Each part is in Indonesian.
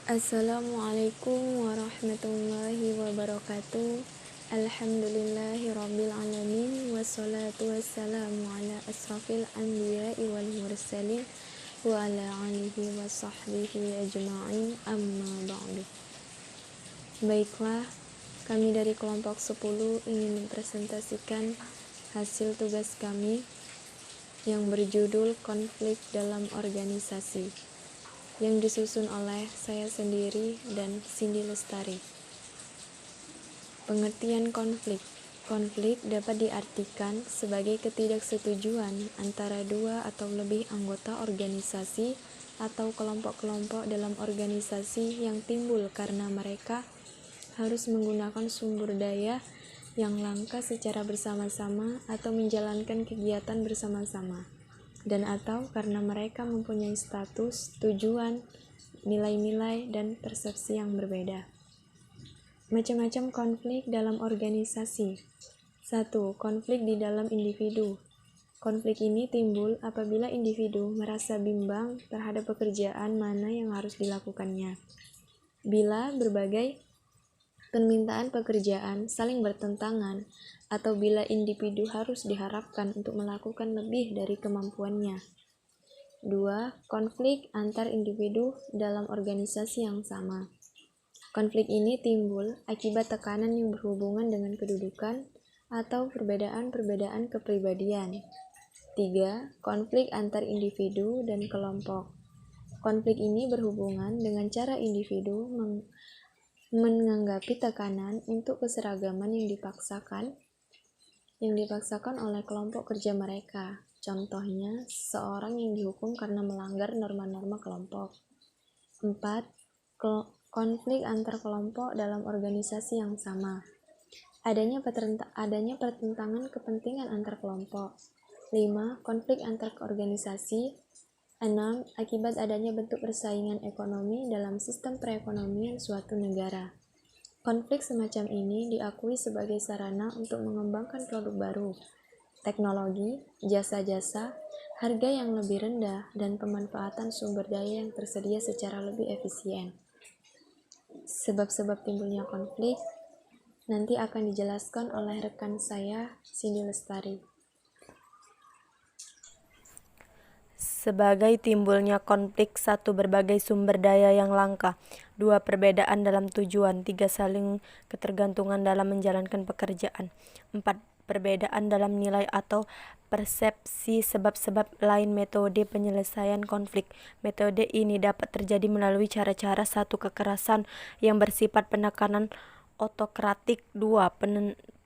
Assalamualaikum warahmatullahi wabarakatuh. Alhamdulillahirabbil alamin wassalatu wassalamu ala asrafil anbiya'i wal mursalin wa ala alihi wa sahbihi ajma'in amma ba'du. Baiklah, kami dari kelompok 10 ingin mempresentasikan hasil tugas kami yang berjudul konflik dalam organisasi, yang disusun oleh saya sendiri dan Cindy Lestari. Pengertian konflik. Konflik dapat diartikan sebagai ketidaksetujuan antara dua atau lebih anggota organisasi atau kelompok-kelompok dalam organisasi yang timbul karena mereka harus menggunakan sumber daya yang langka secara bersama-sama atau menjalankan kegiatan bersama-sama, dan atau karena mereka mempunyai status, tujuan, nilai-nilai, dan persepsi yang berbeda. Macam-macam konflik dalam organisasi. 1. Konflik di dalam individu. Konflik ini timbul apabila individu merasa bimbang terhadap pekerjaan mana yang harus dilakukannya. Bila berbagai permintaan pekerjaan saling bertentangan, atau bila individu harus diharapkan untuk melakukan lebih dari kemampuannya. 2. Konflik antar individu dalam organisasi yang sama. Konflik ini timbul akibat tekanan yang berhubungan dengan kedudukan atau perbedaan-perbedaan kepribadian. 3. Konflik antar individu dan kelompok. Konflik ini berhubungan dengan cara individu menanggapi tekanan untuk keseragaman yang dipaksakan oleh kelompok kerja mereka. Contohnya, seseorang yang dihukum karena melanggar norma-norma kelompok. 4. Konflik antar kelompok dalam organisasi yang sama. Adanya pertentangan kepentingan antar kelompok. 5. Konflik antar organisasi. 6. Akibat adanya bentuk persaingan ekonomi dalam sistem perekonomian suatu negara. Konflik semacam ini diakui sebagai sarana untuk mengembangkan produk baru, teknologi, jasa-jasa, harga yang lebih rendah, dan pemanfaatan sumber daya yang tersedia secara lebih efisien. Sebab-sebab timbulnya konflik nanti akan dijelaskan oleh rekan saya, Cindy Lestari. Sebagai timbulnya konflik: 1. Berbagai sumber daya yang langka. 2. Perbedaan dalam tujuan. 3. Saling ketergantungan dalam menjalankan pekerjaan. 4. Perbedaan dalam nilai atau persepsi. Sebab-sebab lain metode penyelesaian konflik. Metode ini dapat terjadi melalui cara-cara: 1. Kekerasan yang bersifat penekanan otokratik. 2.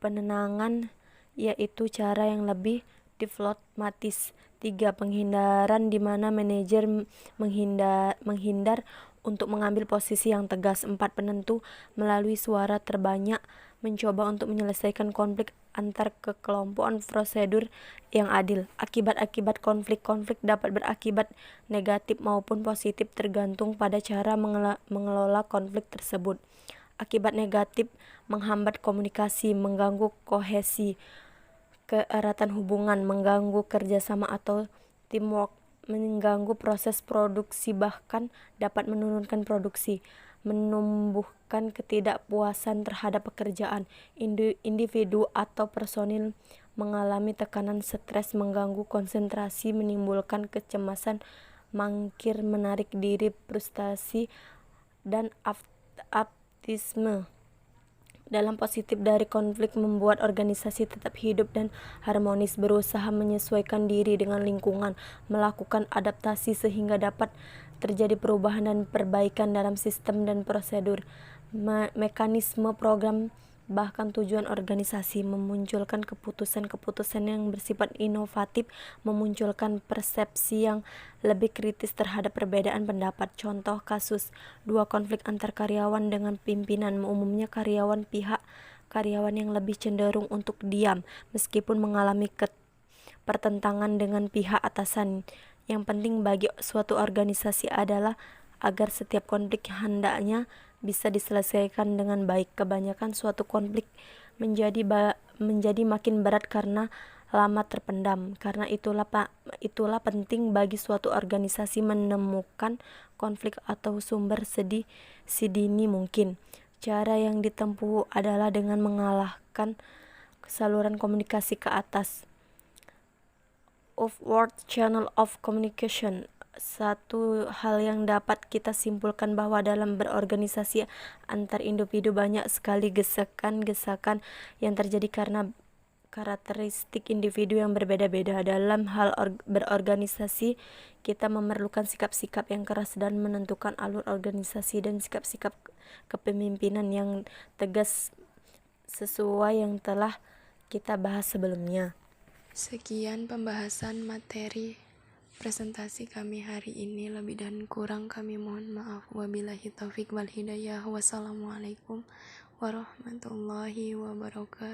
Penenangan, yaitu cara yang lebih diplomatis. 3. Penghindaran, di mana manajer menghindar untuk mengambil posisi yang tegas. 4. Penentu, melalui suara terbanyak mencoba untuk menyelesaikan konflik antar kekelompokan. Prosedur yang adil. Akibat-akibat konflik dapat berakibat negatif maupun positif tergantung pada cara mengelola konflik tersebut. Akibat negatif: menghambat komunikasi, mengganggu kohesi, keeratan hubungan, mengganggu kerjasama atau teamwork, mengganggu proses produksi, bahkan dapat menurunkan produksi, menumbuhkan ketidakpuasan terhadap pekerjaan. Individu atau personil mengalami tekanan stres, mengganggu konsentrasi, menimbulkan kecemasan, mangkir, menarik diri, frustasi, dan aptisme. Dalam positif dari konflik membuat organisasi tetap hidup dan harmonis, berusaha menyesuaikan diri dengan lingkungan, melakukan adaptasi sehingga dapat terjadi perubahan dan perbaikan dalam sistem dan prosedur, mekanisme, program, bahkan tujuan organisasi, memunculkan keputusan-keputusan yang bersifat inovatif, memunculkan persepsi yang lebih kritis terhadap perbedaan pendapat. Contoh kasus: 2. Konflik antar karyawan dengan pimpinan. Umumnya pihak karyawan yang lebih cenderung untuk diam meskipun mengalami pertentangan dengan pihak atasan. Yang penting bagi suatu organisasi adalah agar setiap konflik hendaknya bisa diselesaikan dengan baik. Kebanyakan suatu konflik menjadi makin berat karena lama terpendam. Karena itulah penting bagi suatu organisasi menemukan konflik atau sumber sedini mungkin. Cara yang ditempuh adalah dengan mengalahkan saluran komunikasi ke atas. Upward channel of communication. Satu hal yang dapat kita simpulkan bahwa dalam berorganisasi antar individu banyak sekali gesekan-gesekan yang terjadi karena karakteristik individu yang berbeda-beda. Dalam hal berorganisasi, kita memerlukan sikap-sikap yang keras dan menentukan alur organisasi dan sikap-sikap kepemimpinan yang tegas sesuai yang telah kita bahas sebelumnya. Sekian pembahasan materi presentasi kami hari ini. Lebih dan kurang kami mohon maaf. Wabillahi taufik wal hidayah. Wassalamualaikum warahmatullahi wabarakatuh.